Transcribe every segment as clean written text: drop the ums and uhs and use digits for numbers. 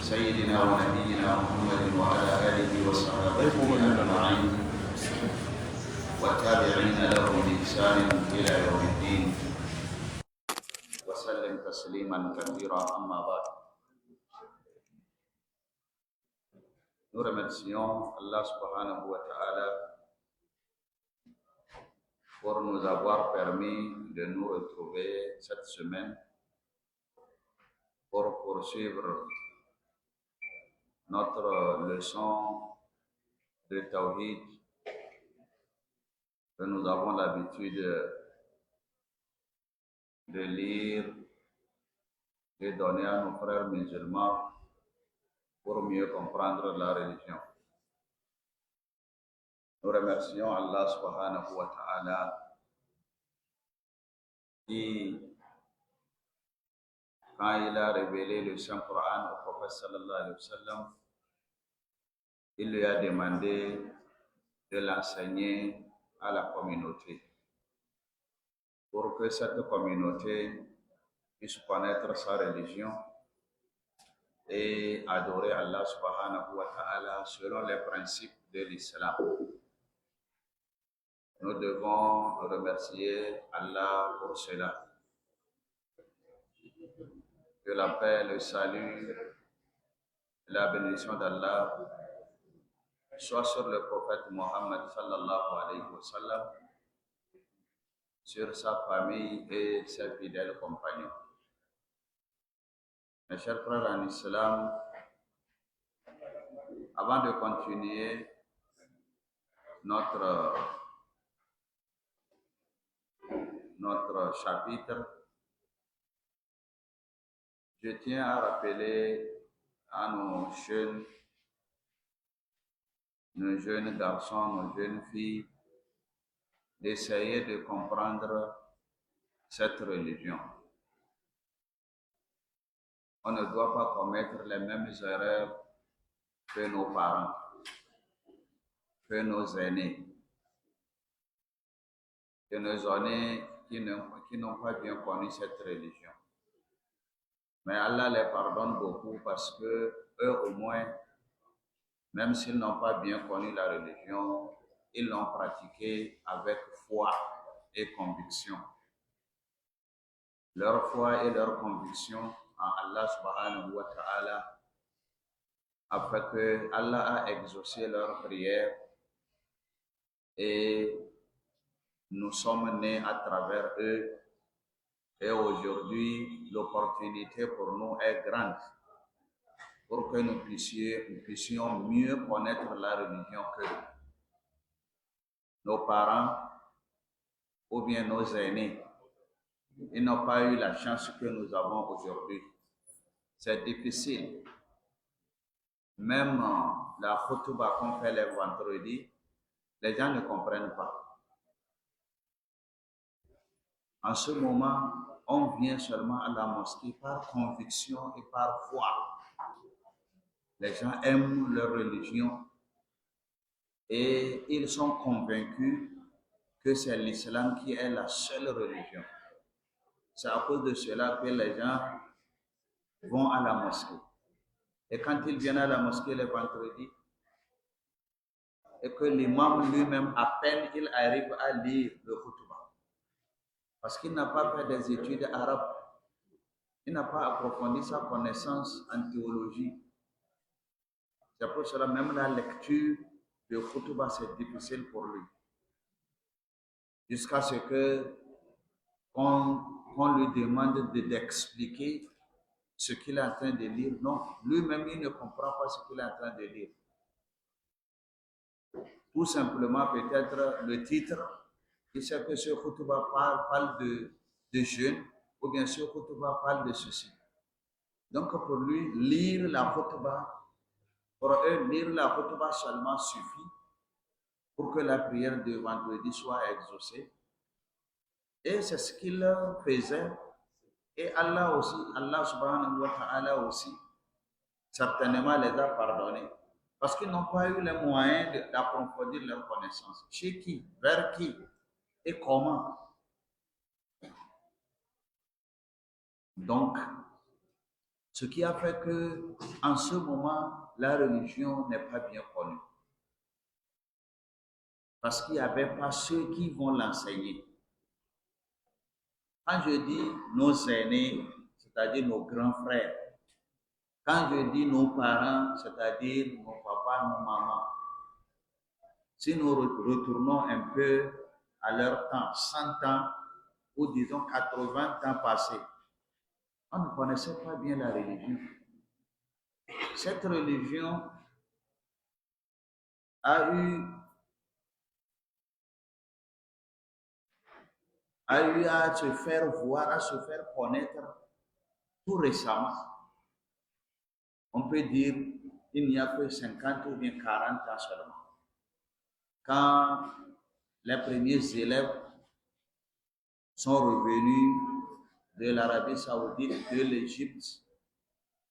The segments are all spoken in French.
سيدنا ونبينا محمد وعلى آله وصحبه أجمعين والتابعين لهم بإحسان إلى يوم الدين وسلم تسليما كثيرا. أما بعد. Nous remercions Allah subhanahu wa ta'ala pour nous avoir permis de nous retrouver cette semaine pour poursuivre notre leçon de Tawhid que nous avons l'habitude de lire et donner à nos frères musulmans pour mieux comprendre la religion. Nous remercions Allah subhanahu wa ta'ala qui, quand il a révélé le Saint-Coran au prophète sallallahu alayhi wa sallam, il lui a demandé de l'enseigner à la communauté pour que cette communauté puisse connaître sa religion et adorer Allah subhanahu wa ta'ala selon les principes de l'islam. Nous devons remercier Allah pour cela. Que la paix, le salut, la bénédiction d'Allah soit sur le prophète Mohammed sallallahu alayhi wa sallam, sur sa famille et ses fidèles compagnons. Mes chers frères en islam, avant de continuer notre chapitre, je tiens à rappeler à nos jeunes garçons, nos jeunes filles, d'essayer de comprendre cette religion. On ne doit pas commettre les mêmes erreurs que nos parents, que nos aînés, que nos aînés qui n'ont pas bien connu cette religion. Mais Allah les pardonne beaucoup parce que eux au moins, même s'ils n'ont pas bien connu la religion, ils l'ont pratiquée avec foi et conviction. Leur foi et leur conviction en Allah subhanahu wa ta'ala a fait que Allah a exaucé leurs prières et nous sommes nés à travers eux. Et aujourd'hui, l'opportunité pour nous est grande pour que nous puissions mieux connaître la religion que nos parents ou bien nos aînés. Ils n'ont pas eu la chance que nous avons aujourd'hui. C'est difficile. Même la khutba qu'on fait les vendredis, les gens ne comprennent pas. En ce moment, on vient seulement à la mosquée par conviction et par foi. Les gens aiment leur religion et ils sont convaincus que c'est l'islam qui est la seule religion. C'est à cause de cela que les gens vont à la mosquée. Et quand ils viennent à la mosquée le vendredi, et que l'imam lui-même, à peine il arrive à lire le khutbah, parce qu'il n'a pas fait des études arabes, il n'a pas approfondi sa connaissance en théologie. C'est pour cela même la lecture de khutbah, c'est difficile pour lui. Jusqu'à ce que qu'on lui demande d'expliquer ce qu'il est en train de lire. Non, lui-même, il ne comprend pas ce qu'il est en train de lire. Tout simplement, peut-être le titre, il sait que ce khutbah parle de jeûne, ou bien ce khutbah parle de ceci. Donc, pour lui, lire la khutbah, pour eux, lire la khutbah seulement suffit pour que la prière de vendredi soit exaucée. Et c'est ce qu'il faisait. Et Allah aussi, Allah subhanahu wa ta'ala aussi, certainement les a pardonnés. Parce qu'ils n'ont pas eu les moyens d'approfondir leur connaissance. Chez qui, vers qui et comment. Donc, Ce qui a fait que, en ce moment, la religion n'est pas bien connue. Parce qu'il n'y avait pas ceux qui vont l'enseigner. Quand je dis nos aînés, c'est-à-dire nos grands frères, quand je dis nos parents, c'est-à-dire nos papas, nos mamans, si nous retournons un peu à leur temps, 100 ans ou disons 80 ans passés, on ne connaissait pas bien la religion. Cette religion a eu à se faire voir, à se faire connaître tout récemment. On peut dire il n'y a que 50 ou bien 40 ans seulement. Quand les premiers élèves sont revenus de l'Arabie Saoudite, de l'Égypte,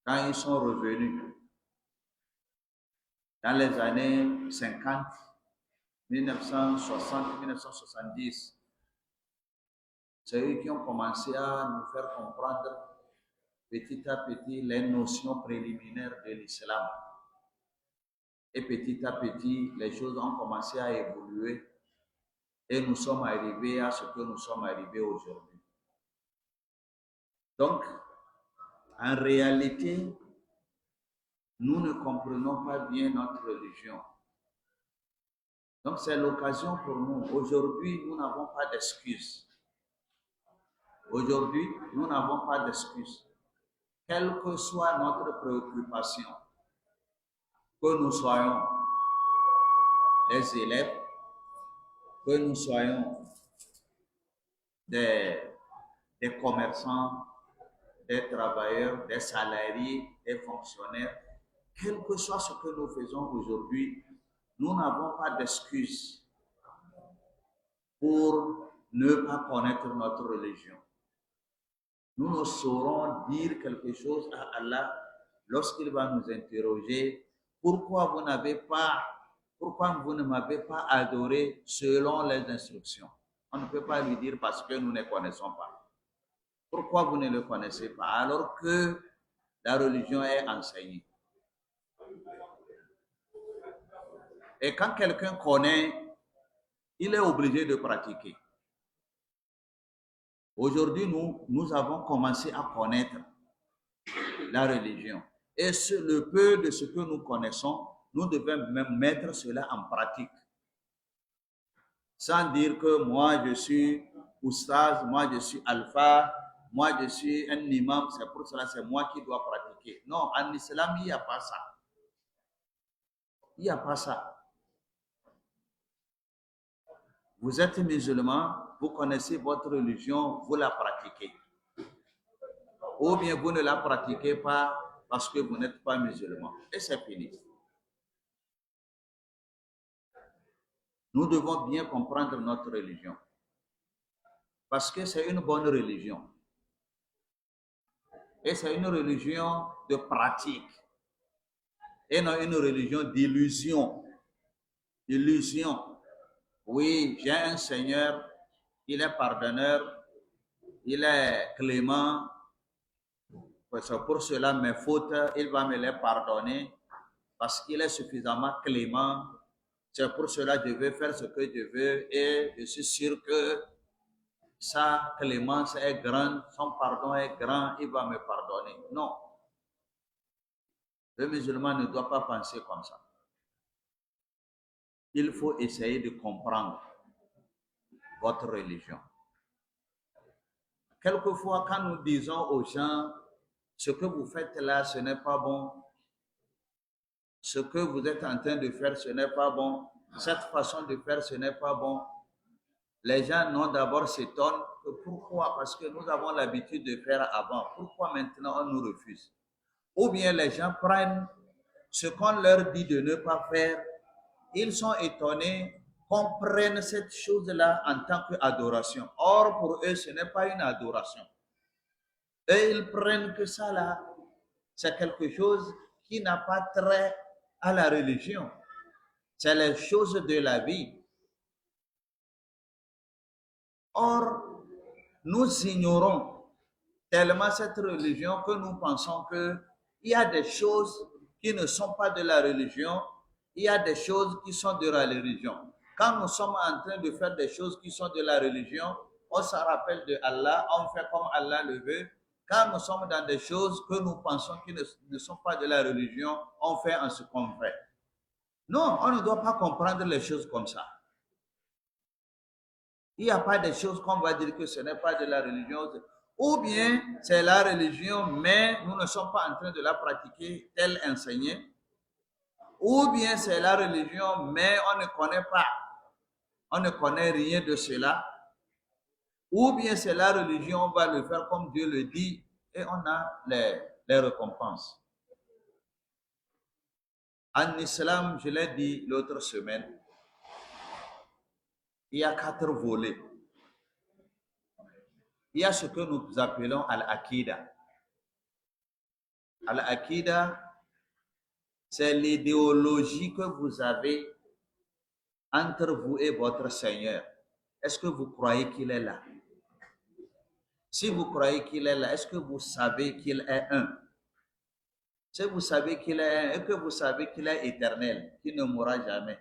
quand ils sont revenus dans les années 50, 1960, 1970, c'est eux qui ont commencé à nous faire comprendre petit à petit les notions préliminaires de l'islam. Et petit à petit, les choses ont commencé à évoluer et nous sommes arrivés à ce que nous sommes arrivés aujourd'hui. Donc, en réalité, nous ne comprenons pas bien notre religion. Donc, c'est l'occasion pour nous. Aujourd'hui, nous n'avons pas d'excuses. Aujourd'hui, nous n'avons pas d'excuses. Quelle que soit notre préoccupation, que nous soyons des élèves, que nous soyons des commerçants, des travailleurs, des salariés, des fonctionnaires, quel que soit ce que nous faisons aujourd'hui, nous n'avons pas d'excuses pour ne pas connaître notre religion. Nous ne saurons dire quelque chose à Allah lorsqu'il va nous interroger pourquoi vous ne m'avez pas adoré selon les instructions. On ne peut pas lui dire parce que nous ne connaissons pas. Pourquoi vous ne le connaissez pas alors que la religion est enseignée? Et quand quelqu'un connaît, il est obligé de pratiquer. Aujourd'hui, nous avons commencé à connaître la religion. Et le peu de ce que nous connaissons, nous devons même mettre cela en pratique. Sans dire que moi je suis oustaz, moi je suis alpha, moi je suis un imam, c'est pour cela c'est moi qui dois pratiquer. Non, en islam, il n'y a pas ça. Il n'y a pas ça. Vous êtes musulman, vous connaissez votre religion, vous la pratiquez. Ou bien vous ne la pratiquez pas parce que vous n'êtes pas musulman. Et c'est fini. Nous devons bien comprendre notre religion. Parce que c'est une bonne religion. Et c'est une religion de pratique. Et non une religion d'illusion. Illusion. Oui, j'ai un Seigneur, il est pardonneur, il est clément. Pour cela, mes fautes, il va me les pardonner parce qu'il est suffisamment clément. C'est pour cela que je vais faire ce que je veux et je suis sûr que sa clémence est grande, son pardon est grand, il va me pardonner. Non. Le musulman ne doit pas penser comme ça. Il faut essayer de comprendre votre religion. Quelquefois, quand nous disons aux gens, ce que vous faites là, ce n'est pas bon, ce que vous êtes en train de faire, ce n'est pas bon, cette façon de faire, ce n'est pas bon, les gens non d'abord s'étonnent. Pourquoi? Parce que nous avons l'habitude de faire avant. Pourquoi maintenant on nous refuse? Ou bien les gens prennent ce qu'on leur dit de ne pas faire. Ils sont étonnés qu'on prenne cette chose-là en tant qu'adoration. Or, pour eux, ce n'est pas une adoration. Et ils prennent que ça là, c'est quelque chose qui n'a pas trait à la religion. C'est les choses de la vie. Or, nous ignorons tellement cette religion que nous pensons qu'il y a des choses qui ne sont pas de la religion, il y a des choses qui sont de la religion. Quand nous sommes en train de faire des choses qui sont de la religion, on se rappelle de Allah, on fait comme Allah le veut. Quand nous sommes dans des choses que nous pensons qui ne sont pas de la religion, on fait en ce qu'on fait. Non, on ne doit pas comprendre les choses comme ça. Il n'y a pas de choses qu'on va dire que ce n'est pas de la religion. Ou bien c'est la religion, mais nous ne sommes pas en train de la pratiquer telle enseignée. Ou bien c'est la religion, mais on ne connaît pas, on ne connaît rien de cela. Ou bien c'est la religion, on va le faire comme Dieu le dit et on a les récompenses. En islam, je l'ai dit l'autre semaine, il y a 4 volets. Il y a ce que nous appelons Al-Aqida. Al-Aqida, c'est l'idéologie que vous avez entre vous et votre Seigneur. Est-ce que vous croyez qu'il est là? Si vous croyez qu'il est là, est-ce que vous savez qu'il est un? Si vous savez qu'il est un, est-ce que vous savez qu'il est éternel, qu'il ne mourra jamais?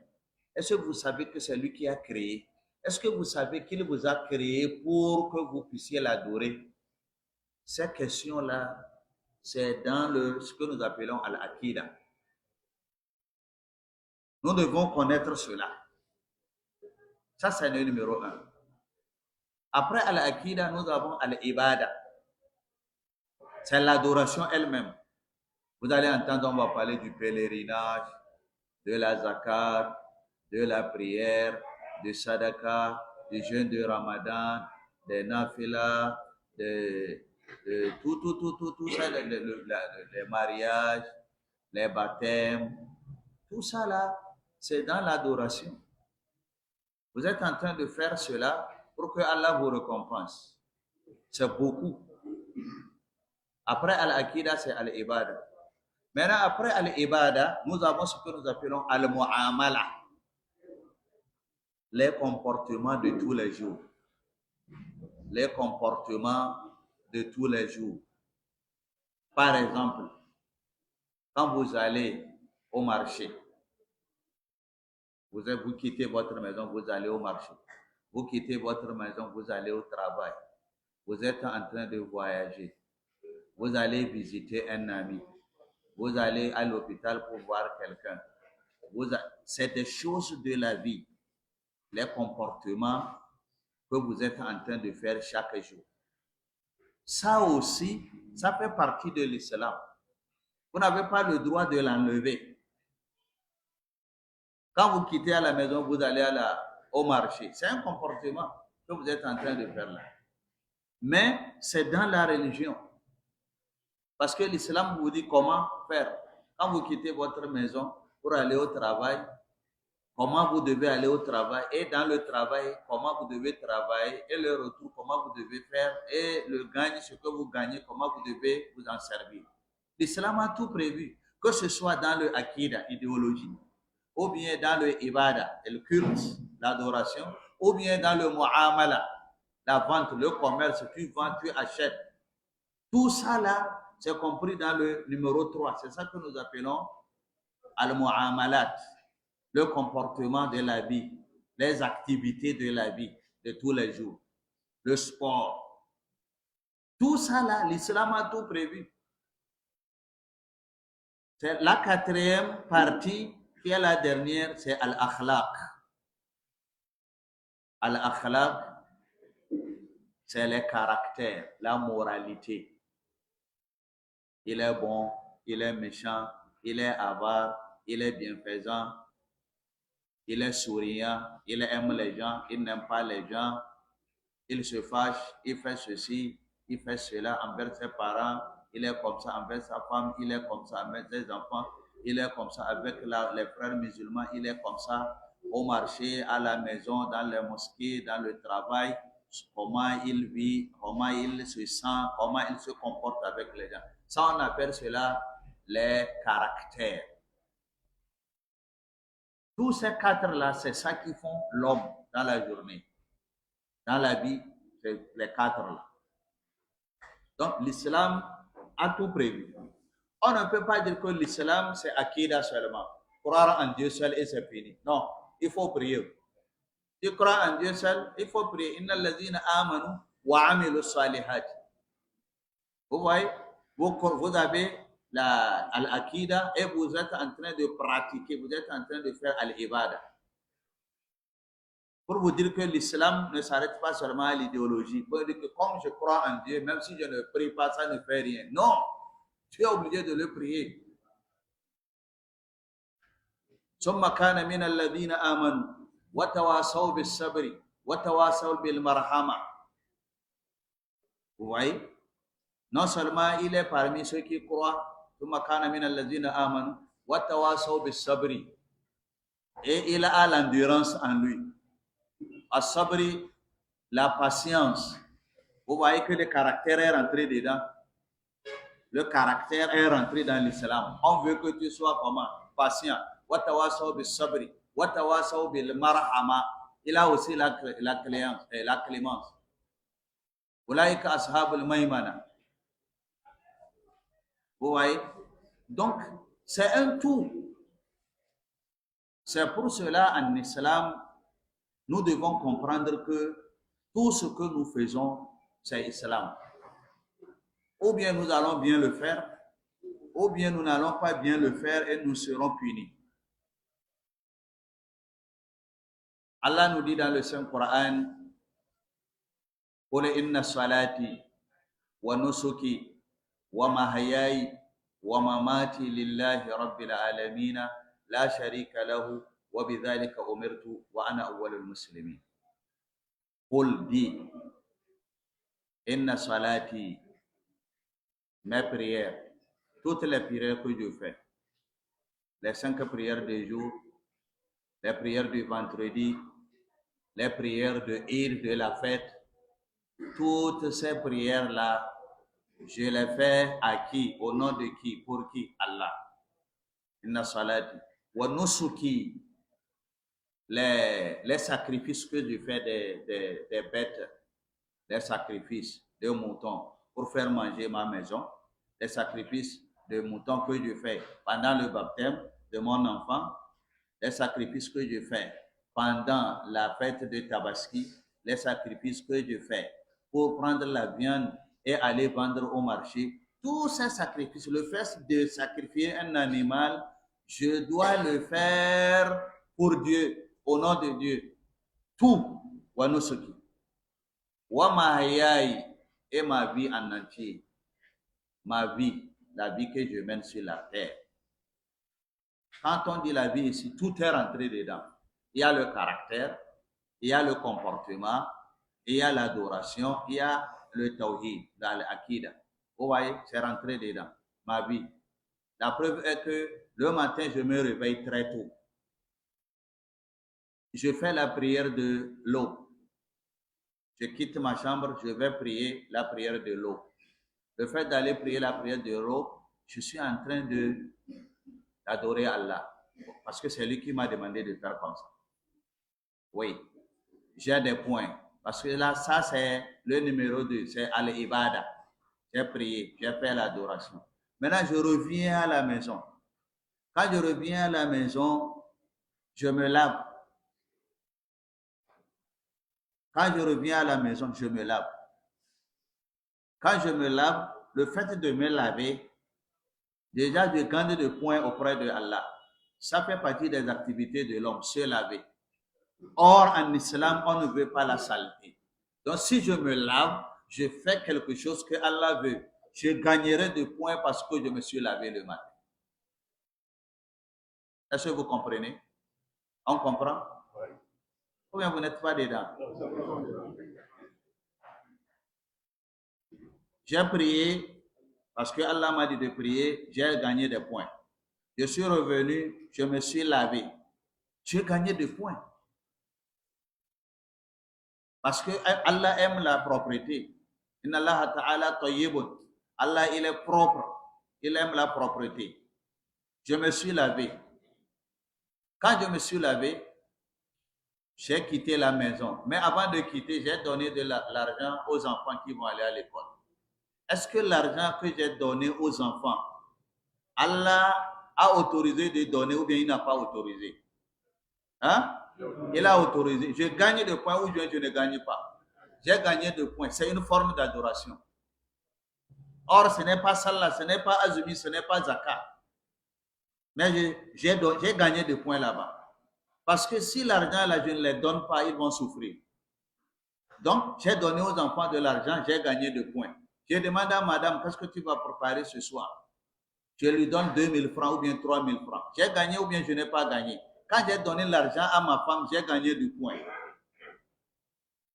Est-ce que vous savez que c'est lui qui a créé? Est-ce que vous savez qu'il vous a créé pour que vous puissiez l'adorer? Ces questions-là, c'est dans ce que nous appelons Al-Aqida. Nous devons connaître cela. Ça, c'est le numéro 1. Après Al-Aqida, nous avons Al-Ibada. C'est l'adoration elle-même. Vous allez entendre, on va parler du pèlerinage, de la zakat, de la prière, du sadaka, du jeûne de Ramadan, des nafilas, tout ça, les mariages, les baptêmes, tout ça là, c'est dans l'adoration. Vous êtes en train de faire cela pour que Allah vous récompense. C'est beaucoup. Après Al-Aqida, c'est Al-Ibada. Maintenant, après Al-Ibada, nous avons ce que nous appelons Al-Mu'amala. Les comportements de tous les jours. Les comportements de tous les jours. Par exemple, quand vous allez au marché, vous quittez votre maison, vous allez au marché. Vous quittez votre maison, vous allez au travail. Vous êtes en train de voyager. Vous allez visiter un ami. Vous allez à l'hôpital pour voir quelqu'un. C'est des choses de la vie, les comportements que vous êtes en train de faire chaque jour. Ça aussi, ça fait partie de l'islam. Vous n'avez pas le droit de l'enlever. Quand vous quittez à la maison, vous allez au marché. C'est un comportement que vous êtes en train de faire là. Mais c'est dans la religion. Parce que l'islam vous dit comment faire. Quand vous quittez votre maison pour aller au travail, comment vous devez aller au travail, et dans le travail, comment vous devez travailler, et le retour, comment vous devez faire, et le gagne, ce que vous gagnez, comment vous devez vous en servir. L'islam a tout prévu, que ce soit dans le Aqida, idéologie, ou bien dans le Ibada, le culte, l'adoration, ou bien dans le Mu'amala, la vente, le commerce, tu vends, tu achètes. Tout ça là, c'est compris dans le numéro 3. C'est ça que nous appelons Al-Mu'amalat, le comportement de la vie, les activités de la vie de tous les jours, le sport. Tout ça là, l'islam a tout prévu. C'est la 4e partie qui est la dernière, c'est Al-Akhlaq. Al-Akhlaq, c'est les caractères, la moralité. Il est bon, il est méchant, il est avare, il est bienfaisant, il est souriant, il aime les gens, il n'aime pas les gens, il se fâche, il fait ceci, il fait cela envers ses parents, il est comme ça envers sa femme, il est comme ça envers ses enfants, il est comme ça avec les frères musulmans, il est comme ça au marché, à la maison, dans les mosquées, dans le travail, comment il vit, comment il se sent, comment il se comporte avec les gens. Ça, on appelle cela les caractères. Tous ces 4-là, c'est ça qui font l'homme dans la journée. Dans la vie, c'est les 4-là. Donc l'islam a tout prévu. On ne peut pas dire que l'islam c'est akida seulement. Croire en Dieu seul et c'est fini. Non, il faut prier. Tu crois en Dieu seul, il faut prier. Inna allazina amanu wa amilu salihat. Vous voyez, vous avez l'akida et vous êtes en train de pratiquer, vous êtes en train de faire al-ibada. Pour vous dire que l'islam ne s'arrête pas seulement à l'idéologie. Pour dire que comme je crois en Dieu, même si je ne prie pas, ça ne fait rien. Non, tu es obligé de le prier. ثم كان من الذين آمنوا وتواصوا بالصبر وتواصوا بالمرحمة. Vous voyez? Non seulement il est parmi ceux qui croient, ثم كان من الذين آمنوا وتواصوا بالصبر. Et il a l'endurance en lui. As-sabri, la patience. Vous voyez que le caractère est rentré dedans. Le caractère est rentré dans l'islam. On veut que tu sois comment? Patient. Watawasaw bis sabri. Watawasaw bil marhama. Il a aussi la clémence. Ulaika ashabul maymana. Vous voyez? Donc, c'est un tout. C'est pour cela, en islam, nous devons comprendre que tout ce que nous faisons, c'est islam. Ou bien nous allons bien le faire, ou bien nous n'allons pas bien le faire et nous serons punis. Allah nous dit dans le Saint-Coran, قل إن صلاتي ونسكي ومحياي ومماتي لله رب العالمين لا شريك له وبذلك أمرت وأنا أول المسلمين. قل dit إن صلاتي, mes prières, toutes les prières que je fais, les 5 prières du jour, les prières du vendredi, les prières de Eid, de la fête, toutes ces prières-là, je les fais à qui? Au nom de qui? Pour qui? Allah. Inna salati wa nusuki, les sacrifices que je fais des bêtes, les sacrifices de moutons pour faire manger ma maison, les sacrifices de moutons que je fais pendant le baptême de mon enfant, les sacrifices que je fais pendant la fête de Tabaski, les sacrifices que je fais pour prendre la viande et aller vendre au marché, tous ces sacrifices, le fait de sacrifier un animal, je dois le faire pour Dieu, au nom de Dieu. Tout, wanusuki. Wamahayai, et ma vie en entier. Ma vie, la vie que je mène sur la terre. Quand on dit la vie ici, tout est rentré dedans. Il y a le caractère, il y a le comportement, il y a l'adoration, il y a le tawhid, dans l'akida. Vous voyez, c'est rentré dedans, ma vie. La preuve est que le matin, je me réveille très tôt. Je fais la prière de l'eau. Je quitte ma chambre, je vais prier la prière de l'eau. Le fait d'aller prier la prière de l'eau, je suis en train d'adorer Allah. Parce que c'est lui qui m'a demandé de faire comme ça. Oui, j'ai des points. Parce que là, ça c'est le numéro 2, c'est Al-Ibada. J'ai prié, j'ai fait l'adoration. Maintenant, je reviens à la maison. Quand je reviens à la maison, je me lave. Quand je reviens à la maison, je me lave. Quand je me lave, le fait de me laver, déjà je gagne des points auprès de Allah. Ça fait partie des activités de l'homme, se laver. Or, en islam, on ne veut pas la saleté. Donc, si je me lave, je fais quelque chose que Allah veut. Je gagnerai des points parce que je me suis lavé le matin. Est-ce que vous comprenez? On comprend? Oui. Ou bien vous n'êtes pas dedans? J'ai prié parce que Allah m'a dit de prier, j'ai gagné des points. Je suis revenu, je me suis lavé. J'ai gagné des points. Parce que Allah aime la propreté. Inna Allah ta'ala tayyibun. Allah, il est propre. Il aime la propreté. Je me suis lavé. Quand je me suis lavé, j'ai quitté la maison. Mais avant de quitter, j'ai donné de l'argent aux enfants qui vont aller à l'école. est-ce que l'argent que j'ai donné aux enfants, Allah a autorisé de donner ou bien il n'a pas autorisé? Hein? Il a autorisé. Je gagne des points ou bien je ne gagne pas. J'ai gagné 2 points. C'est une forme d'adoration. Or, ce n'est pas Salah, ce n'est pas Azumi, ce n'est pas Zakat. Mais j'ai gagné 2 points là-bas. Parce que si l'argent, là, je ne les donne pas, ils vont souffrir. Donc, j'ai donné aux enfants de l'argent, j'ai gagné 2 points. J'ai demandé à madame, qu'est-ce que tu vas préparer ce soir? Je lui donne 2000 francs ou bien 3000 francs. J'ai gagné ou bien je n'ai pas gagné. Quand j'ai donné l'argent à ma femme, j'ai gagné 2 points.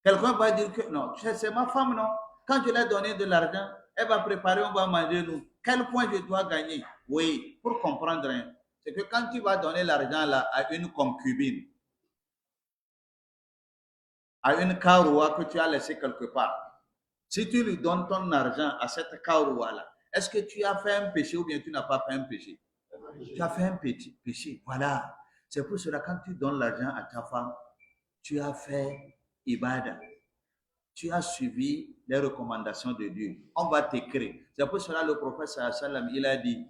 Quelqu'un va dire que non, c'est ma femme, non? Quand je lui ai donné de l'argent, elle va préparer, on va manger, nous. Quel point je dois gagner? Oui, pour comprendre, hein, c'est que quand tu vas donner l'argent là à une concubine, à une karoua que tu as laissé quelque part, si tu lui donnes ton argent à cette karoua là, est-ce que tu as fait un péché ou bien tu n'as pas fait un péché? Tu as fait un petit péché. Voilà. C'est pour cela quand tu donnes l'argent à ta femme, tu as fait ibadah. Tu as suivi les recommandations de Dieu. On va t'écrire. C'est pour cela le prophète sallam, il a dit,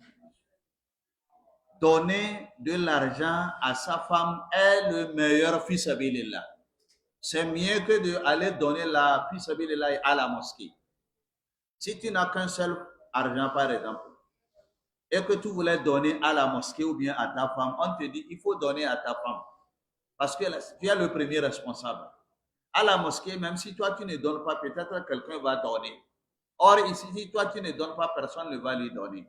donner de l'argent à sa femme est le meilleur fils sabilillah. C'est mieux que d'aller donner la fils sabilillah à la mosquée. Si tu n'as qu'un seul argent, par exemple, et que tu voulais donner à la mosquée ou bien à ta femme, on te dit, il faut donner à ta femme. Parce que tu es le premier responsable. À la mosquée, même si toi tu ne donnes pas, peut-être quelqu'un va donner. Or, ici, si toi tu ne donnes pas, personne ne va lui donner.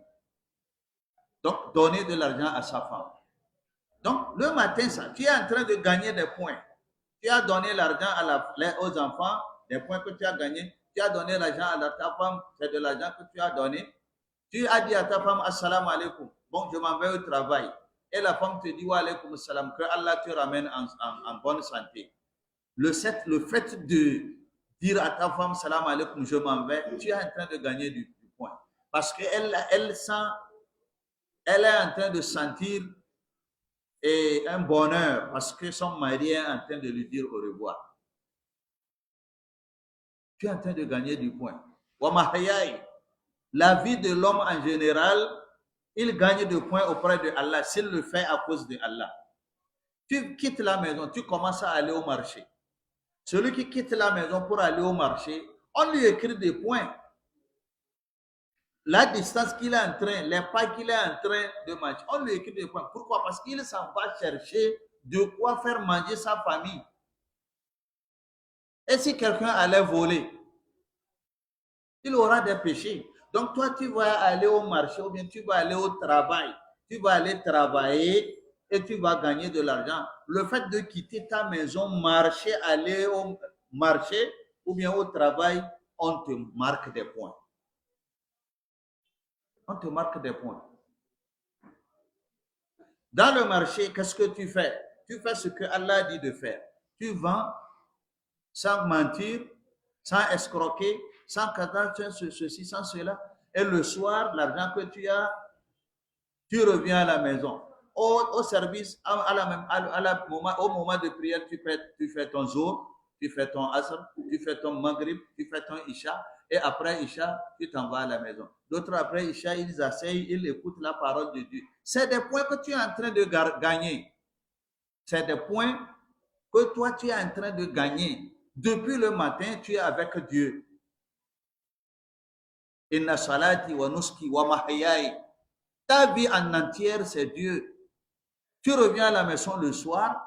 Donc, donner de l'argent à sa femme. Donc, le matin, ça, tu es en train de gagner des points. Tu as donné l'argent aux enfants, des points que tu as gagnés. Tu as donné l'argent à ta femme, c'est de l'argent que tu as donné. Tu as dit à ta femme, assalamu alaikum, bon, je m'en vais au travail. Et la femme te dit, wa alaikum salam, que Allah te ramène en bonne santé. Le fait de dire à ta femme, salam alaikum, je m'en vais, tu es en train de gagner du point. Parce qu'elle elle est en train de sentir un bonheur parce que son mari est en train de lui dire au revoir. Tu es en train de gagner du point. La vie de l'homme en général, il gagne des points auprès de Allah s'il le fait à cause de Allah. Tu quittes la maison, tu commences à aller au marché. Celui qui quitte la maison pour aller au marché, on lui écrit des points. La distance qu'il est en train, les pas qu'il est en train de manger, on lui écrit des points. Pourquoi? Parce qu'il s'en va chercher de quoi faire manger sa famille. Et si quelqu'un allait voler, il aura des péchés. Donc toi, tu vas aller au marché ou bien tu vas aller au travail. Tu vas aller travailler et tu vas gagner de l'argent. Le fait de quitter ta maison, marcher, aller au marché ou bien au travail, on te marque des points. On te marque des points. Dans le marché, qu'est-ce que tu fais? Tu fais ce que Allah dit de faire. Tu vends sans mentir, sans escroquer, sans ceci, sans cela. Et le soir, l'argent que tu as, tu reviens à la maison. Au service, au moment de prière, tu fais ton jour, tu fais ton asr, tu fais ton maghrib, tu fais ton isha, et après isha, tu t'en vas à la maison. D'autres après isha, ils asseyent, ils écoutent la parole de Dieu. C'est des points que tu es en train de gagner. C'est des points que toi, tu es en train de gagner. Depuis le matin, tu es avec Dieu. Inna salati wa nuski wa mahyai. Ta vie en entière, c'est Dieu. Tu reviens à la maison le soir,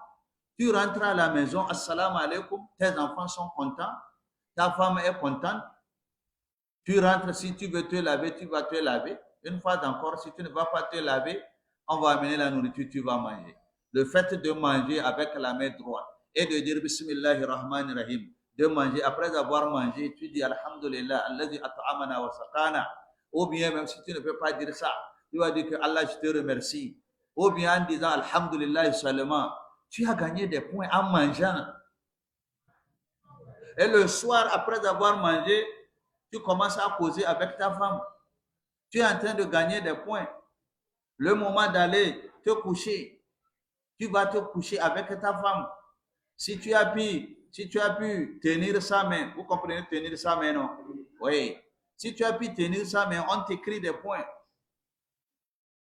tu rentres à la maison, assalamu alaikum, tes enfants sont contents, ta femme est contente. Tu rentres, si tu veux te laver, tu vas te laver. Une fois encore, si tu ne vas pas te laver, on va amener la nourriture, tu vas manger. Le fait de manger avec la main droite et de dire Bismillahir Rahmanir Rahim, de manger, après avoir mangé, tu dis Alhamdulillah, Alladhi at'amana wa saqana. Ou bien, même si tu ne peux pas dire ça, tu vas dire que Allah, je te remercie. Ou bien en disant Alhamdulillah seulement, tu as gagné des points en mangeant. Et le soir, après avoir mangé, tu commences à causer avec ta femme. Tu es en train de gagner des points. Le moment d'aller te coucher, tu vas te coucher avec ta femme. Si tu as pu tenir sa main, vous comprenez tenir sa main, non? Oui. Si tu as pu tenir ça, mais on t'écrit des points.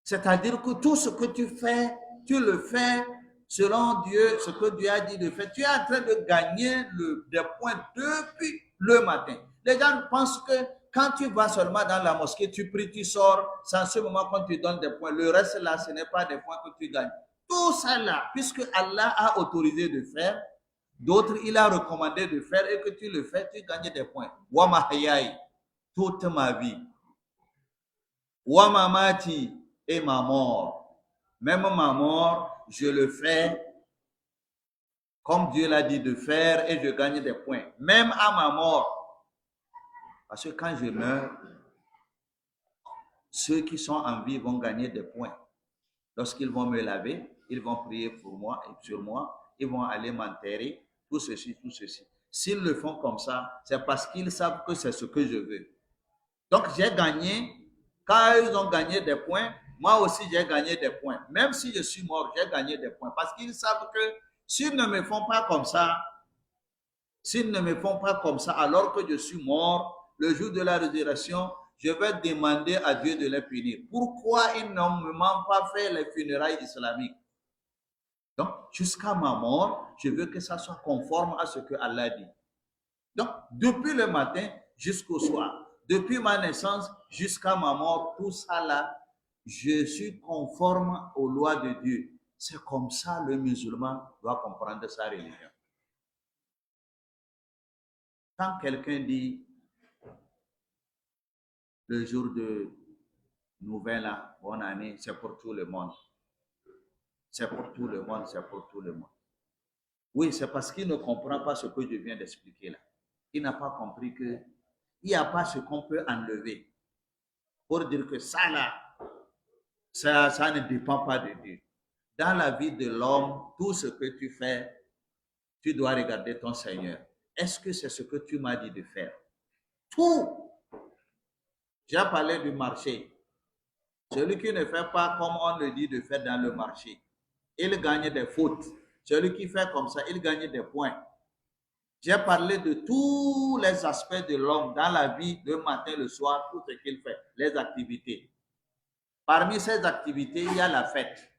C'est-à-dire que tout ce que tu fais, tu le fais selon Dieu, ce que Dieu a dit de faire. Tu es en train de gagner des points depuis le matin. Les gens pensent que quand tu vas seulement dans la mosquée, tu pries, tu sors, c'est en ce moment qu'on te donne des points. Le reste là, ce n'est pas des points que tu gagnes. Tout ça là, puisque Allah a autorisé de faire, d'autres il a recommandé de faire et que tu le fais, tu gagnes des points. Wa mahayai, toute ma vie. Wa mamati, et ma mort. Même ma mort, je le fais comme Dieu l'a dit de faire et je gagne des points. Même à ma mort. Parce que quand je meurs, ceux qui sont en vie vont gagner des points. Lorsqu'ils vont me laver, ils vont prier pour moi et sur moi, ils vont aller m'enterrer, tout ceci, tout ceci. S'ils le font comme ça, c'est parce qu'ils savent que c'est ce que je veux. Donc j'ai gagné, quand ils ont gagné des points, moi aussi j'ai gagné des points. Même si je suis mort, j'ai gagné des points. Parce qu'ils savent que s'ils ne me font pas comme ça, s'ils ne me font pas comme ça alors que je suis mort, le jour de la résurrection, je vais demander à Dieu de les punir. Pourquoi ils n'ont pas fait les funérailles islamiques? Donc, jusqu'à ma mort, je veux que ça soit conforme à ce que Allah dit. Donc, depuis le matin jusqu'au soir, depuis ma naissance jusqu'à ma mort, tout ça là, je suis conforme aux lois de Dieu. C'est comme ça le musulman doit comprendre sa religion. Quand quelqu'un dit le jour de nouvelle an, bonne année, c'est pour tout le monde. C'est pour tout le monde, c'est pour tout le monde. Oui, c'est parce qu'il ne comprend pas ce que je viens d'expliquer là. Il n'a pas compris que il n'y a pas ce qu'on peut enlever pour dire que ça là, ça ne dépend pas de Dieu. Dans la vie de l'homme, tout ce que tu fais, tu dois regarder ton Seigneur. Est-ce que c'est ce que tu m'as dit de faire? Tout. J'ai parlé du marché. Celui qui ne fait pas comme on le dit de faire dans le marché, il gagne des fautes. Celui qui fait comme ça, il gagne des points. J'ai parlé de tous les aspects de l'homme dans la vie, le matin, le soir, tout ce qu'il fait, les activités. Parmi ces activités, il y a la fête,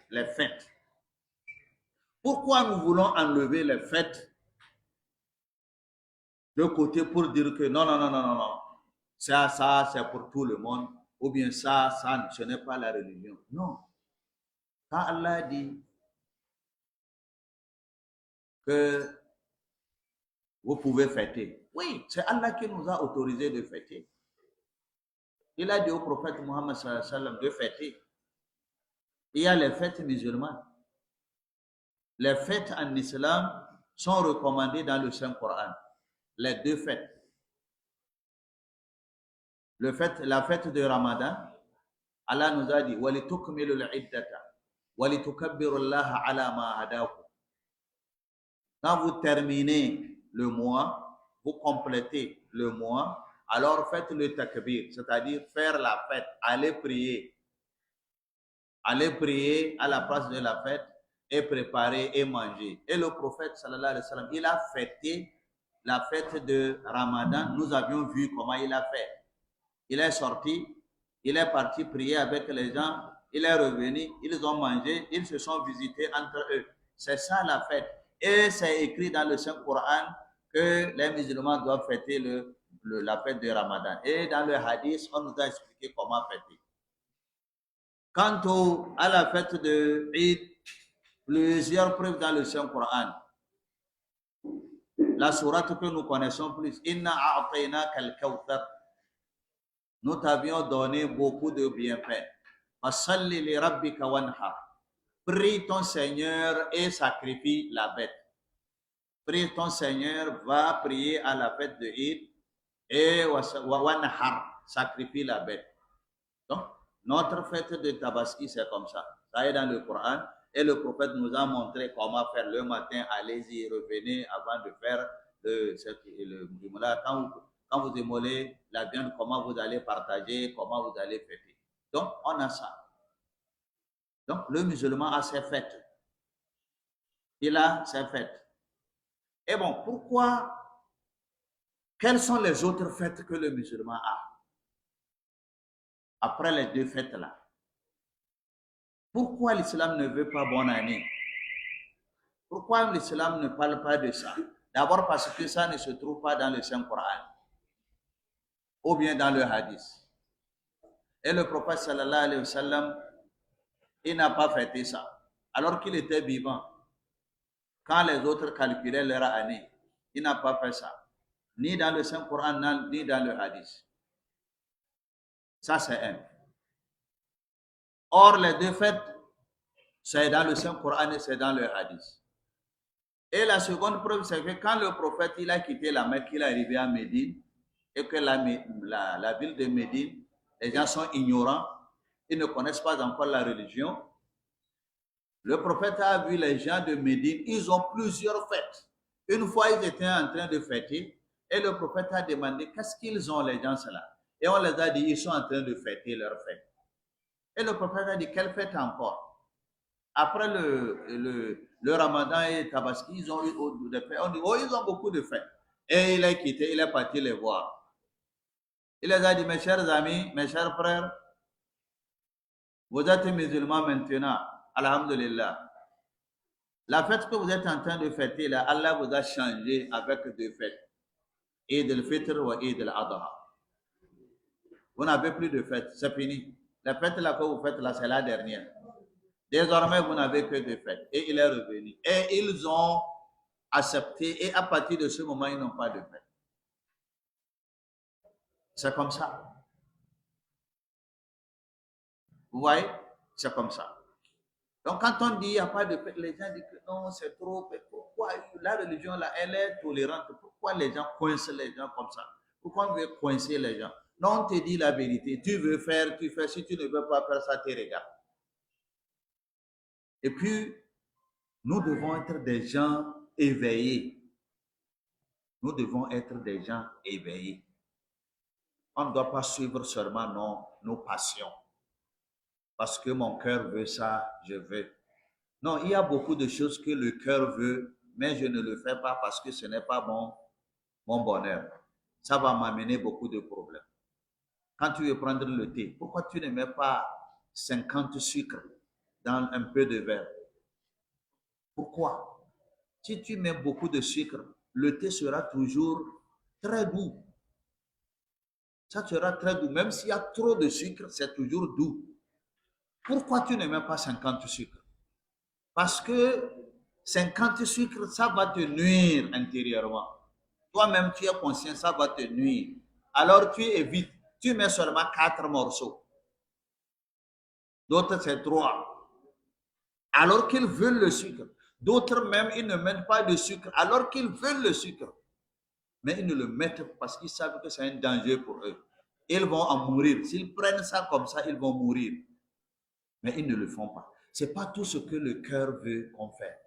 les fêtes. Pourquoi nous voulons enlever les fêtes de côté pour dire que non, non, non, non, non, non, ça, c'est pour tout le monde, ou bien ça, ce n'est pas la religion. Non. Quand Allah dit que vous pouvez fêter, oui, c'est Allah qui nous a autorisé de fêter. Il a dit au prophète Mohammed de fêter. Il y a les fêtes musulmanes. Les fêtes en islam sont recommandées dans le Saint-Coran. Les deux fêtes. La fête de Ramadan, Allah nous a dit وَلِتُكْمِلُوا الْعِدَّةَ وَلِتُكَبِّرُوا اللَّهَ عَلَى مَا هَدَاكُمْ. Quand vous terminez le mois, vous complétez le mois, alors faites le takbir, c'est-à-dire faire la fête, aller prier. Aller prier à la place de la fête et préparer et manger. Et le prophète sallallahu alayhi wa sallam, il a fêté la fête de Ramadan. Nous avions vu comment il a fait. Il est sorti, il est parti prier avec les gens, il est revenu, ils ont mangé, ils se sont visités entre eux. C'est ça la fête. Et c'est écrit dans le Saint-Coran que les musulmans doivent fêter la fête de Ramadan. Et dans le hadith, on nous a expliqué comment fêter. Quant à la fête de Eid, plusieurs preuves dans le Saint-Coran. La sourate que nous connaissons plus, Inna a'tayna kal kawthar. Nous t'avions donné beaucoup de bienfaits. Fasalli li rabbika wanhar. Prie ton Seigneur et sacrifie la bête. Prie ton Seigneur, va prier à la fête de Eid et wanhar, sacrifie la bête. Donc, notre fête de Tabaski, c'est comme ça. Ça est dans le Coran. Et le prophète nous a montré comment faire le matin. Allez-y, revenez avant de faire le quand vous immolez la viande, comment vous allez partager, comment vous allez fêter. Donc, on a ça. Donc, le musulman a ses fêtes. Il a ses fêtes. Et bon, pourquoi Quelles sont les autres fêtes que le musulman a après les deux fêtes-là? Pourquoi l'islam ne veut pas bonne année? Pourquoi l'islam ne parle pas de ça? D'abord parce que ça ne se trouve pas dans le Saint-Coran ou bien dans le hadith. Et le prophète sallallahu alayhi wa sallam, il n'a pas fêté ça. Alors qu'il était vivant, quand les autres calculaient leur année, il n'a pas fait ça. Ni dans le Saint-Coran, ni dans le hadith. Ça, c'est un. Or, les deux fêtes, c'est dans le Saint-Coran et c'est dans le hadith. Et la seconde preuve, c'est que quand le prophète il a quitté la Mecque, il est arrivé à Médine, et que la ville de Médine, les gens sont ignorants, ils ne connaissent pas encore la religion. Le prophète a vu les gens de Médine, ils ont plusieurs fêtes. Une fois, ils étaient en train de fêter, et le prophète a demandé qu'est-ce qu'ils ont, les gens, cela. Et on les a dit, ils sont en train de fêter leur fête. Et le prophète a dit, quelle fête encore? Après le Ramadan et Tabaski, ils ont eu des fêtes. On dit, oh, ils ont beaucoup de fêtes. Et il est quitté, il est parti les voir. Il les a dit, mes chers amis, mes chers frères, vous êtes musulmans maintenant, alhamdulillah. La fête que vous êtes en train de fêter, là, Allah vous a changé avec deux fêtes. Eid al-Fitr ou Eid al-Adha. Vous n'avez plus de fête, c'est fini. La fête là que vous faites là, c'est la dernière. Désormais, vous n'avez que deux fêtes. Et il est revenu. Et ils ont accepté. Et à partir de ce moment, ils n'ont pas de fête. C'est comme ça. Vous voyez? C'est comme ça. Donc, quand on dit qu'il n'y a pas de fête, les gens disent que non, c'est trop. Pourquoi la religion, là, elle est tolérante? Pourquoi les gens coincent les gens comme ça? Pourquoi on veut coincer les gens? Non, on te dit la vérité. Tu veux faire, tu fais. Si tu ne veux pas faire ça, tu regardes. Et puis, nous devons être des gens éveillés. Nous devons être des gens éveillés. On ne doit pas suivre seulement nos passions. Parce que mon cœur veut ça, je veux. Non, il y a beaucoup de choses que le cœur veut, mais je ne le fais pas parce que ce n'est pas mon bonheur. Ça va m'amener beaucoup de problèmes. Quand tu veux prendre le thé, pourquoi tu ne mets pas 50 sucres dans un peu de verre? Pourquoi? Si tu mets beaucoup de sucre, le thé sera toujours très doux. Ça sera très doux. Même s'il y a trop de sucre, c'est toujours doux. Pourquoi tu ne mets pas 50 sucres? Parce que 50 sucres, ça va te nuire intérieurement. Toi-même, tu es conscient, ça va te nuire. Alors, tu évites. Tu mets seulement 4 morceaux. D'autres, c'est 3. Alors qu'ils veulent le sucre. D'autres même, ils ne mettent pas de sucre alors qu'ils veulent le sucre. Mais ils ne le mettent pas parce qu'ils savent que c'est un danger pour eux. Ils vont en mourir. S'ils prennent ça comme ça, ils vont mourir. Mais ils ne le font pas. Ce n'est pas tout ce que le cœur veut qu'on fait.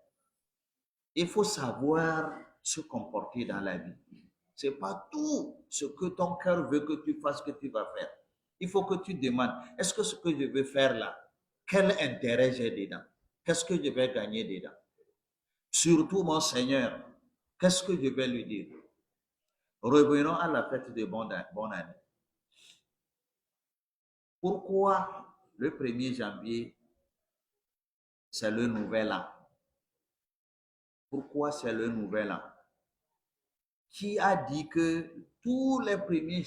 Il faut savoir se comporter dans la vie. Ce n'est pas tout ce que ton cœur veut que tu fasses que tu vas faire. Il faut que tu demandes, est-ce que ce que je veux faire là, quel intérêt j'ai dedans? Qu'est-ce que je vais gagner dedans? Surtout mon Seigneur, qu'est-ce que je vais lui dire? Revenons à la fête de bonne année. Pourquoi le 1er janvier, c'est le nouvel an? Pourquoi c'est le nouvel an? Qui a dit que tous les 1er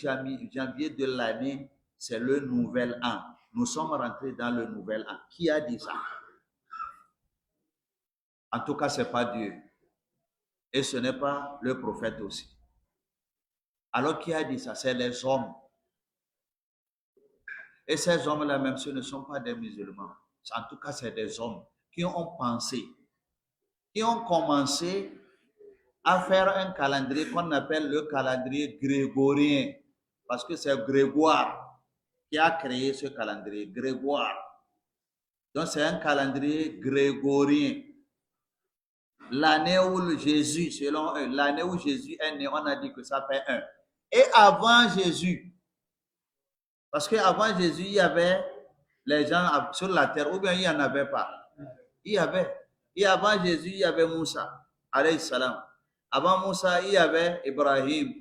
janvier de l'année, c'est le nouvel an? Nous sommes rentrés dans le nouvel an. Qui a dit ça? En tout cas, ce n'est pas Dieu. Et ce n'est pas le prophète aussi. Alors, qui a dit ça? C'est les hommes. Et ces hommes-là, même ce ne sont pas des musulmans. En tout cas, c'est des hommes qui ont pensé, qui ont commencé à faire un calendrier qu'on appelle le calendrier grégorien. Parce que c'est Grégoire qui a créé ce calendrier, Grégoire. Donc, c'est un calendrier grégorien. L'année où Jésus, selon eux, l'année où Jésus est né, on a dit que ça fait 1. Et avant Jésus, parce qu'avant Jésus, il y avait les gens sur la terre, ou bien il n'y en avait pas. Il y avait. Et avant Jésus, il y avait Moussa, alayhi salam. Avant Moussa, il y avait Ibrahim.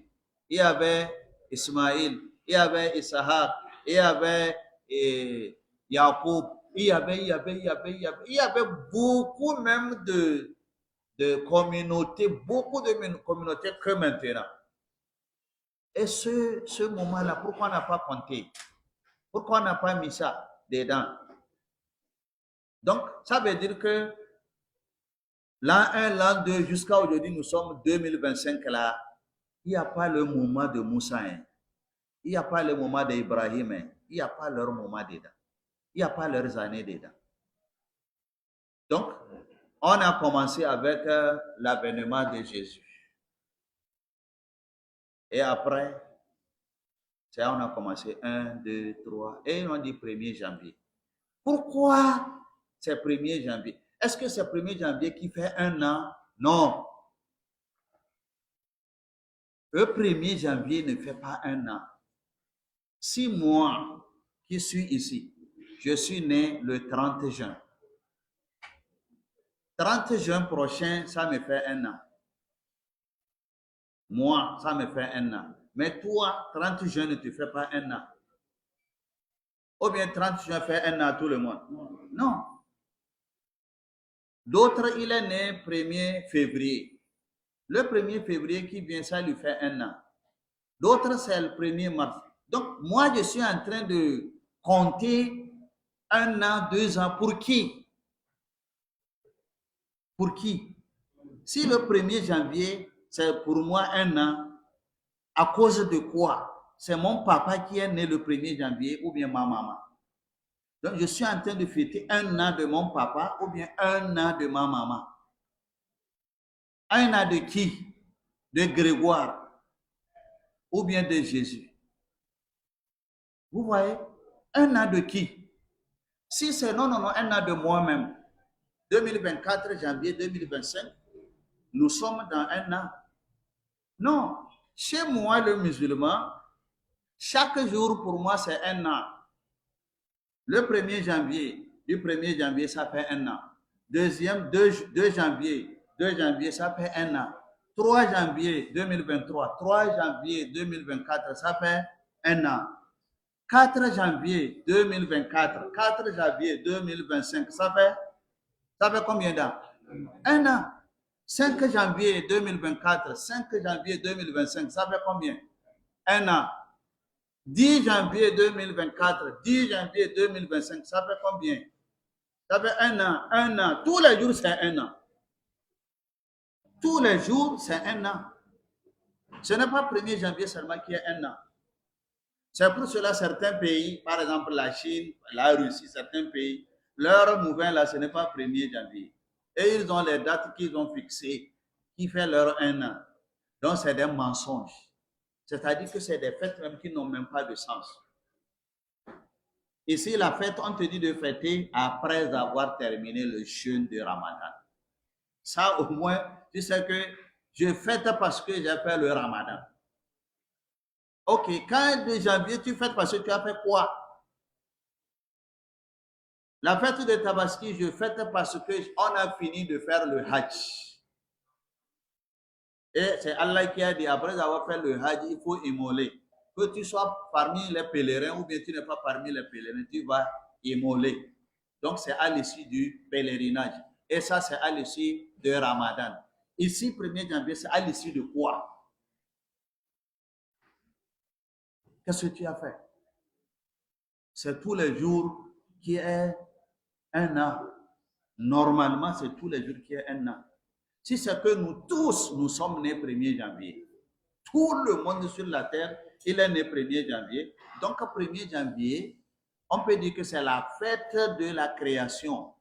il y avait Ismaïl, il y avait Isaac, il y avait Jacob, il y avait beaucoup même de communautés, beaucoup de communautés que maintenant. Et ce moment-là, pourquoi on n'a pas compté? Pourquoi on n'a pas mis ça dedans? Donc, ça veut dire que l'an 1, l'an 2, jusqu'à aujourd'hui, nous sommes 2025 là, il n'y a pas le moment de Moussa, hein. Il n'y a pas le moment d'Ibrahim, hein. Il n'y a pas leur moment dedans. Il n'y a pas leurs années dedans. Donc, on a commencé avec l'avènement de Jésus. Et après, on a commencé 1, 2, 3, et on dit 1er janvier. Pourquoi c'est 1er janvier? Est-ce que c'est 1er janvier qui fait un an? Non. Le 1er janvier ne fait pas un an. Si moi, qui suis ici, je suis né le 30 juin. 30 juin prochain, ça me fait un an. Moi, ça me fait un an. Mais toi, 30 juin ne te fait pas un an. Ou bien 30 juin fait un an tout le monde. Non. D'autres, il est né 1er février. Le 1er février qui vient, ça lui fait un an. D'autres, c'est le 1er mars. Donc, moi, je suis en train de compter un an, 2 ans. Pour qui? Pour qui? Si le 1er janvier, c'est pour moi un an, à cause de quoi? C'est mon papa qui est né le 1er janvier ou bien ma maman. Donc, je suis en train de fêter un an de mon papa ou bien un an de ma maman. Un an de qui? De Grégoire ou bien de Jésus. Vous voyez? Un an de qui? Si c'est non, un an de moi-même. 2024, janvier 2025, nous sommes dans un an. Non, chez moi, le musulman, chaque jour pour moi, c'est un an. Le 1er janvier, du 1er janvier, ça fait un an. Deuxième, 2 janvier, 2 janvier, ça fait un an. 3 janvier 2023, 3 janvier 2024, ça fait un an. 4 janvier 2024, 4 janvier 2025, ça fait combien d'ans? Un an. 5 janvier 2024, 5 janvier 2025, ça fait combien? Un an. 10 janvier 2024, 10 janvier 2025, ça fait combien? Ça fait un an. Tous les jours, c'est un an. Tous les jours, c'est un an. Ce n'est pas 1er janvier seulement qui est un an. C'est pour cela certains pays, par exemple la Chine, la Russie, certains pays, leur mouvement là, ce n'est pas 1er janvier. Et ils ont les dates qu'ils ont fixées, qui fait leur un an. Donc, c'est des mensonges. C'est-à-dire que c'est des fêtes même qui n'ont même pas de sens. Ici, la fête, on te dit de fêter après avoir terminé le jeûne de Ramadan. Ça, au moins, tu sais que je fête parce que j'ai fait le Ramadan. Ok, quand de janvier, tu fêtes parce que tu as fait quoi? La fête de Tabaski, je fête parce qu'on a fini de faire le Hajj. Et c'est Allah qui a dit, après avoir fait le Hajj, il faut immoler. Que tu sois parmi les pèlerins ou bien tu n'es pas parmi les pèlerins, tu vas immoler. Donc, c'est à l'issue du pèlerinage. Et ça, c'est à l'issue de Ramadan. Ici, 1er janvier, c'est à l'issue de quoi? Qu'est-ce que tu as fait? C'est tous les jours qui est un an. Normalement, c'est tous les jours qui est un an. Si c'est que nous tous, nous sommes nés 1er janvier. Tout le monde sur la terre, il est né 1er janvier. Donc, 1er janvier, on peut dire que c'est la fête de la création.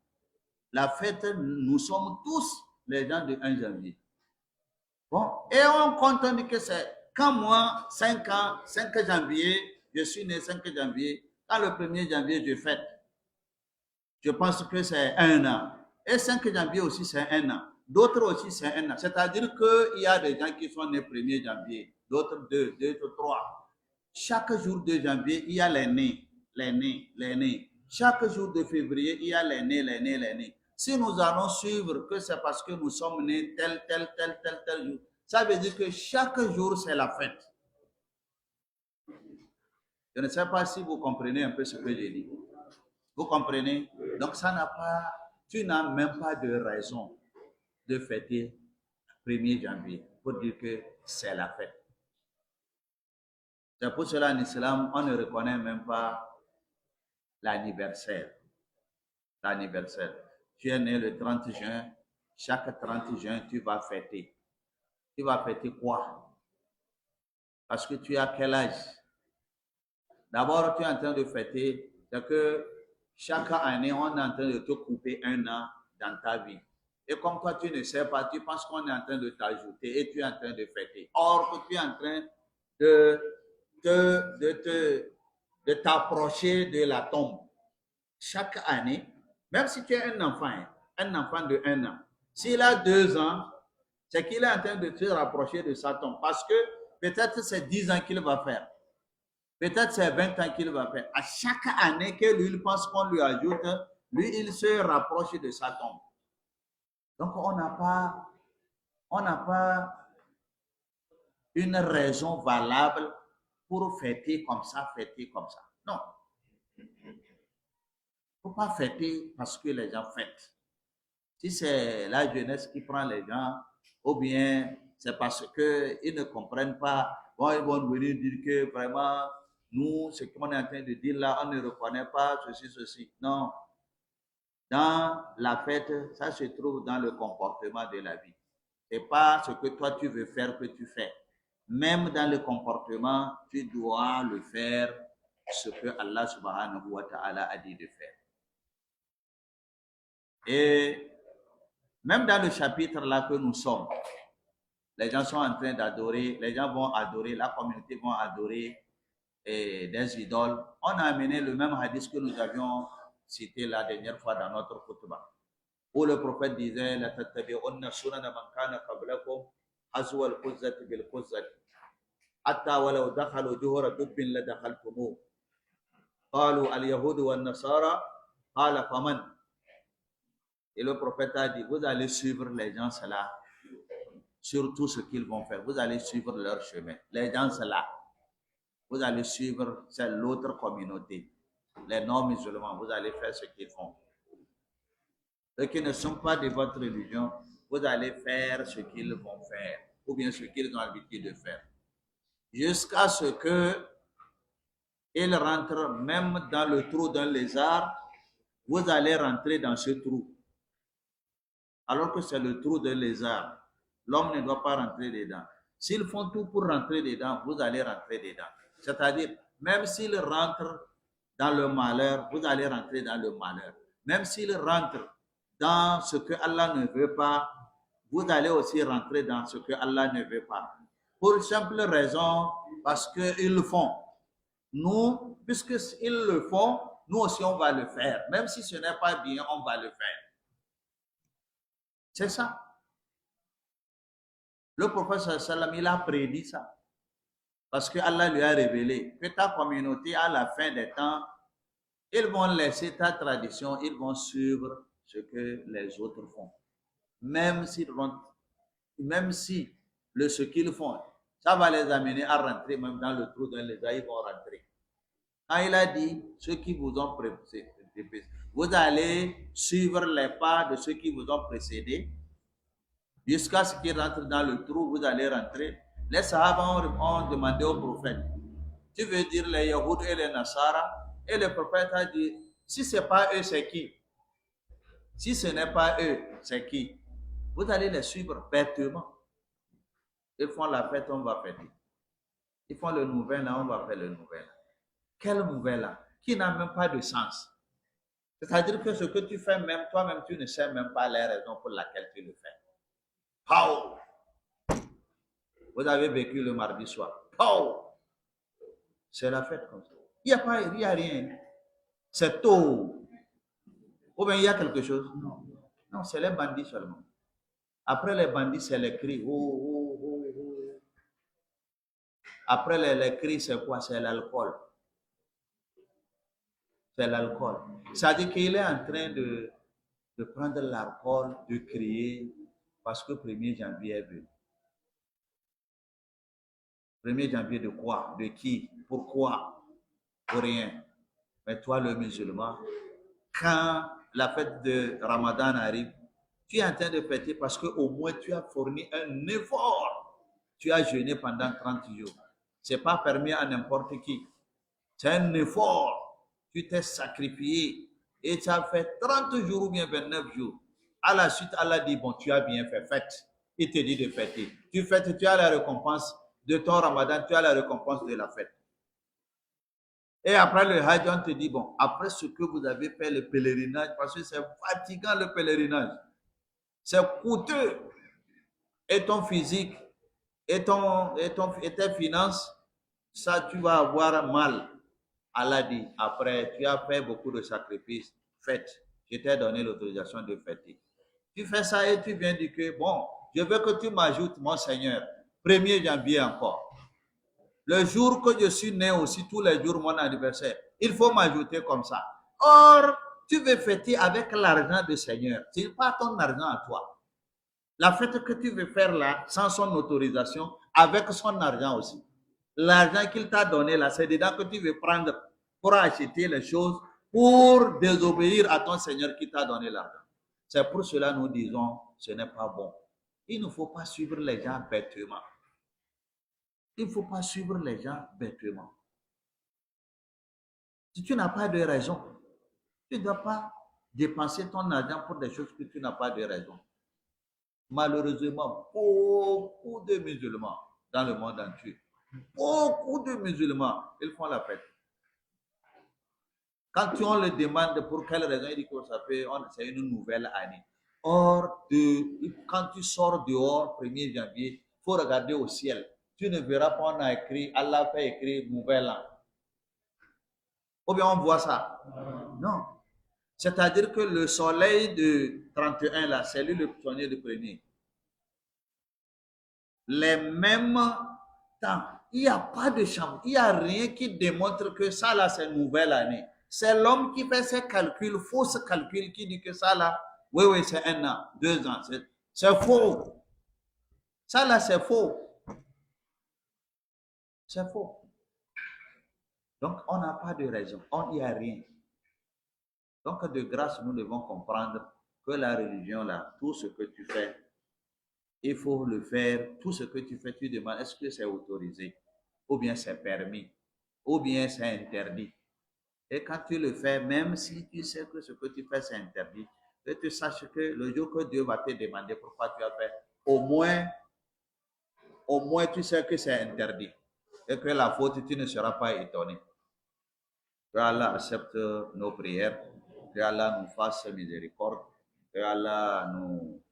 La fête, nous sommes tous les gens de 1 janvier. Bon, et on compte, on dit que c'est quand moi, 5 ans, 5 janvier, je suis né 5 janvier, quand le 1er janvier, je fête. Je pense que c'est un an. Et 5 janvier aussi, c'est un an. D'autres aussi, c'est un an. C'est-à-dire qu'il y a des gens qui sont nés 1er janvier, d'autres 2, 3. Chaque jour de janvier, il y a les nés. Chaque jour de février, il y a les nés. Si nous allons suivre que c'est parce que nous sommes nés tel jour, ça veut dire que chaque jour, c'est la fête. Je ne sais pas si vous comprenez un peu ce que je dis. Vous comprenez? Donc, tu n'as même pas de raison de fêter 1er janvier pour dire que c'est la fête. C'est pour cela en islam, on ne reconnaît même pas l'anniversaire. L'anniversaire. Tu es né le 30 juin, chaque 30 juin, tu vas fêter. Tu vas fêter quoi? Parce que tu as quel âge? D'abord, tu es en train de fêter, c'est que chaque année, on est en train de te couper un an dans ta vie. Et comme toi, tu ne sais pas, tu penses qu'on est en train de t'ajouter et tu es en train de fêter. Or, que tu es en train de t'approcher de la tombe. Chaque année, même si tu es un enfant de 1 an, s'il a 2 ans, c'est qu'il est en train de se rapprocher de sa tombe. Parce que peut-être c'est 10 ans qu'il va faire. Peut-être c'est 20 ans qu'il va faire. À chaque année que lui, il pense qu'on lui ajoute, lui, il se rapproche de sa tombe. Donc, on n'a pas une raison valable pour fêter comme ça. Non. Il ne faut pas fêter parce que les gens fêtent. Si c'est la jeunesse qui prend les gens, ou bien c'est parce qu'ils ne comprennent pas, bon, ils vont venir dire que vraiment, nous, ce qu'on est en train de dire là, on ne reconnaît pas ceci. Non. Dans la fête, ça se trouve dans le comportement de la vie. Ce n'est pas ce que toi tu veux faire que tu fais. Même dans le comportement, tu dois le faire ce que Allah subhanahu wa ta'ala a dit de faire. Et même dans le chapitre là que nous sommes, les gens sont en train d'adorer, les gens vont adorer, la communauté va adorer des idoles. On a amené le même hadith que nous avions cité la dernière fois dans notre khutbah, où le prophète disait la tattabi'unna sunana man kana qablakum hazwa al-quzzati bil quzzati hatta walau dakhalu juhra dubbin la dakhaltumuh qalu al-yahud wan nasara qala faman. Et le prophète a dit, vous allez suivre les gens cela sur tout ce qu'ils vont faire. Vous allez suivre leur chemin. Les gens cela, vous allez suivre l'autre communauté. Les non-musulmans, vous allez faire ce qu'ils font. Ceux qui ne sont pas de votre religion, vous allez faire ce qu'ils vont faire, ou bien ce qu'ils ont l'habitude de faire. Jusqu'à ce qu'ils rentrent même dans le trou d'un lézard, vous allez rentrer dans ce trou. Alors que c'est le trou d'un lézard. L'homme ne doit pas rentrer dedans. S'ils font tout pour rentrer dedans, vous allez rentrer dedans. C'est-à-dire, même s'ils rentrent dans le malheur, vous allez rentrer dans le malheur. Même s'ils rentrent dans ce que Allah ne veut pas, vous allez aussi rentrer dans ce que Allah ne veut pas. Pour une simple raison, parce qu'ils le font. Nous, puisqu'ils le font, nous aussi on va le faire. Même si ce n'est pas bien, on va le faire. C'est ça. Le prophète sallam, il a prédit ça. Parce que Allah lui a révélé que ta communauté, à la fin des temps, ils vont laisser ta tradition, ils vont suivre ce que les autres font. Même si ce qu'ils font, ça va les amener à rentrer même dans le trou d'un lézard, ils vont rentrer. Quand il a dit, ceux qui vous ont précédé, vous allez suivre les pas de ceux qui vous ont précédé, jusqu'à ce qu'ils rentrent dans le trou, vous allez rentrer. Les Sahaba ont demandé au prophète, tu veux dire les Yahoud et les Nasara? Et le prophète a dit, si ce n'est pas eux, c'est qui? Si ce n'est pas eux, c'est qui? Vous allez les suivre bêtement. Ils font la fête, on va fêter. Ils font le nouvel an, on va faire le nouvel an. Quel nouvel an? Qui n'a même pas de sens. C'est-à-dire que ce que tu fais, même toi-même, tu ne sais même pas les raisons pour lesquelles tu le fais. Pow! Vous avez vécu le mardi soir. Pow! C'est la fête comme ça. Il n'y a rien. C'est tôt. Ou bien il y a quelque chose? Non. Non, c'est les bandits seulement. Après les bandits, c'est les cris. Oh, oh, oh, oh. Après les cris, c'est quoi? C'est l'alcool. C'est l'alcool. Ça dit qu'il est en train de prendre l'alcool, de crier, parce que 1er janvier est venu. 1er janvier de quoi? De qui? Pourquoi? pour rien. Mais toi, le musulman, quand la fête de Ramadan arrive, tu es en train de fêter parce qu'au moins tu as fourni un effort. Tu as jeûné pendant 30 jours. Ce n'est pas permis à n'importe qui. C'est un effort. Tu t'es sacrifié et tu as fait 30 jours ou bien 29 jours. À la suite, Allah dit, bon, tu as bien fait, fête. Il te dit de fêter. Tu fêtes, tu as la récompense de ton Ramadan, tu as la récompense de la fête. Et après le Hajj, on te dit, bon, après ce que vous avez fait, le pèlerinage, parce que c'est fatigant le pèlerinage, c'est coûteux, et ton physique, et tes finances, ça, tu vas avoir mal. Allah dit, après, tu as fait beaucoup de sacrifices, faites. Je t'ai donné l'autorisation de fêter. Tu fais ça et tu viens dire que, bon, je veux que tu m'ajoutes, mon Seigneur, 1er janvier encore. Le jour que je suis né aussi, tous les jours, mon anniversaire, il faut m'ajouter comme ça. Or, tu veux fêter avec l'argent du Seigneur. Ce n'est pas ton argent à toi. La fête que tu veux faire là, sans son autorisation, avec son argent aussi. L'argent qu'il t'a donné là, c'est dedans que tu veux prendre pour acheter les choses, pour désobéir à ton Seigneur qui t'a donné l'argent. C'est pour cela que nous disons, ce n'est pas bon. Il ne faut pas suivre les gens bêtement. Il ne faut pas suivre les gens bêtement. Si tu n'as pas de raison, tu ne dois pas dépenser ton argent pour des choses que tu n'as pas de raison. Malheureusement, beaucoup de musulmans dans le monde entier, beaucoup de musulmans, ils font la fête. Quand on le demande pour quelle raison, il dit que ça fait, c'est une nouvelle année. Or, quand tu sors dehors, 1er janvier, il faut regarder au ciel. Tu ne verras pas, on a écrit, Allah fait écrire nouvel an. Ou bien on voit ça? Non. C'est-à-dire que le soleil de 31, là, c'est lui le soleil de premier. Les mêmes temps. Il n'y a pas de changement. Il n'y a rien qui démontre que ça, là, c'est une nouvelle année. C'est l'homme qui fait ses calculs, fausses calculs, qui dit que ça, là, oui, c'est 1 an, 2 ans. C'est faux. Ça, là, c'est faux. C'est faux. Donc, on n'a pas de raison. On n'y a rien. Donc, de grâce, nous devons comprendre que la religion, là, tout ce que tu fais, il faut le faire. Tout ce que tu fais, tu demandes, est-ce que c'est autorisé? Ou bien c'est permis? Ou bien c'est interdit? Et quand tu le fais, même si tu sais que ce que tu fais, c'est interdit, que tu saches que le jour que Dieu va te demander pourquoi tu as fait, au moins tu sais que c'est interdit. Et que la faute, tu ne seras pas étonné. Que Allah accepte nos prières, que Allah nous fasse miséricorde, que Allah nous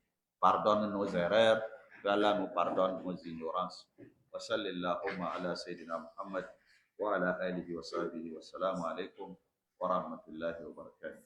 pardonne nos erreurs, que Allah nous pardonne nos ignorances. Wa sallallahu ala sayyidina Muhammad wa ala alihi wa sahbihi wa salamu alaikum wa rahmatullahi wa barakatuh.